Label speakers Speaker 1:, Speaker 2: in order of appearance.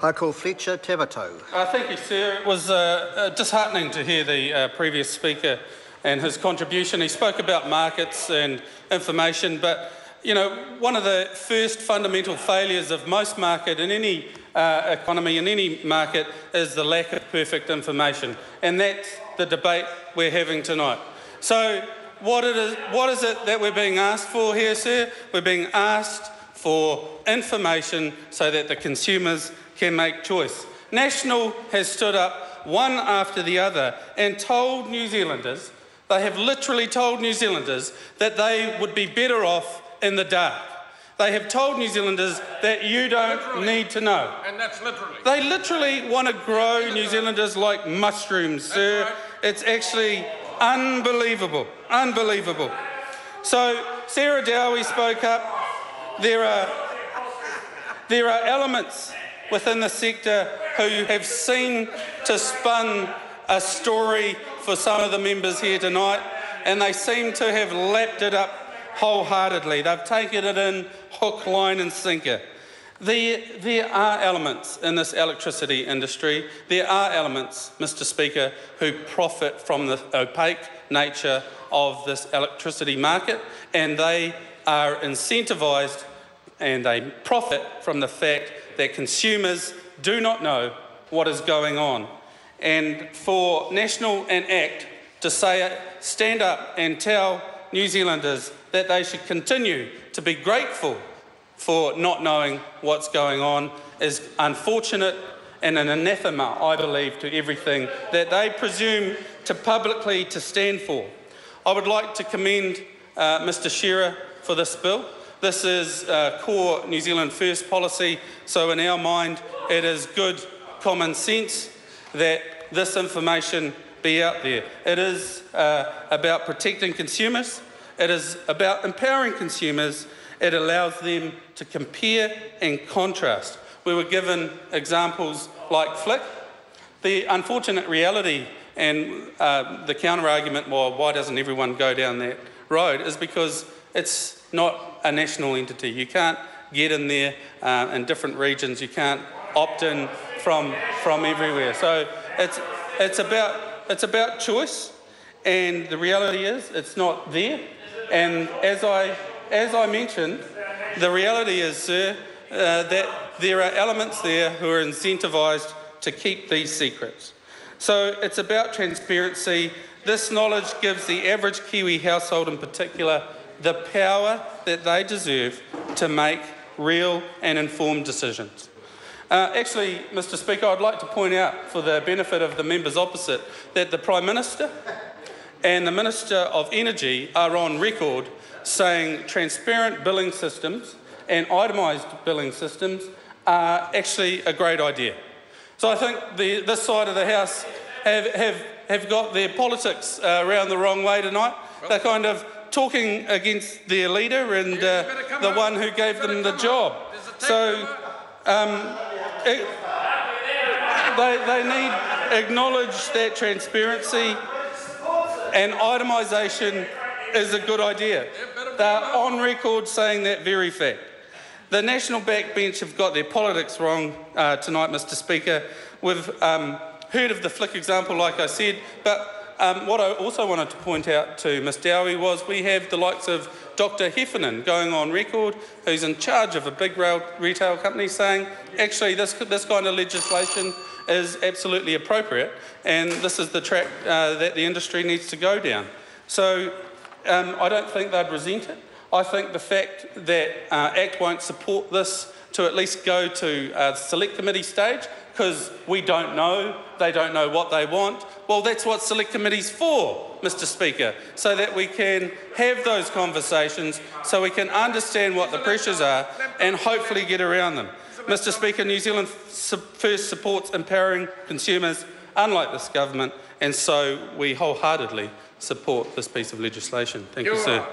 Speaker 1: I call Fletcher Tabato.
Speaker 2: Thank you, sir. It was disheartening to hear the previous speaker and his contribution. He spoke about markets and information, but you know, one of the first fundamental failures of most market in any economy, in any market, is the lack of perfect information, and that's the debate we're having tonight. So what is it that we're being asked for here, sir? We're being asked for information so that the consumers can make choice. National has stood up one after the other and told New Zealanders, they have literally told New Zealanders that they would be better off in the dark. They have told New Zealanders that you don't need to know.
Speaker 3: And that's literally.
Speaker 2: They literally want to grow New Zealanders like mushrooms, sir. Right. It's actually unbelievable, unbelievable. So Sarah Dowie spoke up. There are elements within the sector who have seen to spun a story for some of the members here tonight, and they seem to have lapped it up wholeheartedly. They've taken it in hook, line and sinker. There are elements in this electricity industry, there are elements, Mr Speaker, who profit from the opaque nature of this electricity market, and they are incentivised and they profit from the fact that consumers do not know what is going on. And for National and ACT to stand up and tell New Zealanders that they should continue to be grateful for not knowing what's going on is unfortunate and an anathema, I believe, to everything that they presume to publicly to stand for. I would like to commend Mr Shearer for this bill. This is core New Zealand First policy, so in our mind it is good common sense that this information be out there. It is about protecting consumers. It is about empowering consumers. It allows them to compare and contrast. We were given examples like Flick. The unfortunate reality and the counter-argument, well, why doesn't everyone go down that road, is because it's not a national entity. You can't get in there in different regions. You can't opt in from everywhere. So it's about choice, and the reality is it's not there. And as I mentioned, the reality is, sir, that there are elements there who are incentivised to keep these secrets. So it's about transparency. This knowledge gives the average Kiwi household in particular the power that they deserve to make real and informed decisions. Actually, Mr Speaker, I'd like to point out, for the benefit of the members opposite, that the Prime Minister and the Minister of Energy are on record saying transparent billing systems and itemised billing systems are actually a great idea. So I think this side of the House have got their politics around the wrong way tonight. They're kind of talking against their leader and the one who gave them the job. So they need to acknowledge that transparency and itemisation is a good idea. They're on record saying that very fact. The National backbench have got their politics wrong tonight, Mr Speaker. We've heard of the Flick example, like I said, but what I also wanted to point out to Ms Dowie was we have the likes of Dr Heffernan going on record, who's in charge of a big retail company, saying actually this kind of legislation is absolutely appropriate and this is the track that the industry needs to go down. So I don't think they'd resent it. I think the fact that ACT won't support this to at least go to the select committee stage, because we don't know, they don't know what they want. Well, that's what select committee's for, Mr Speaker, so that we can have those conversations, so we can understand what the pressures are and hopefully get around them. Mr Speaker, New Zealand First supports empowering consumers, unlike this government, and so we wholeheartedly support this piece of legislation. Thank you, sir.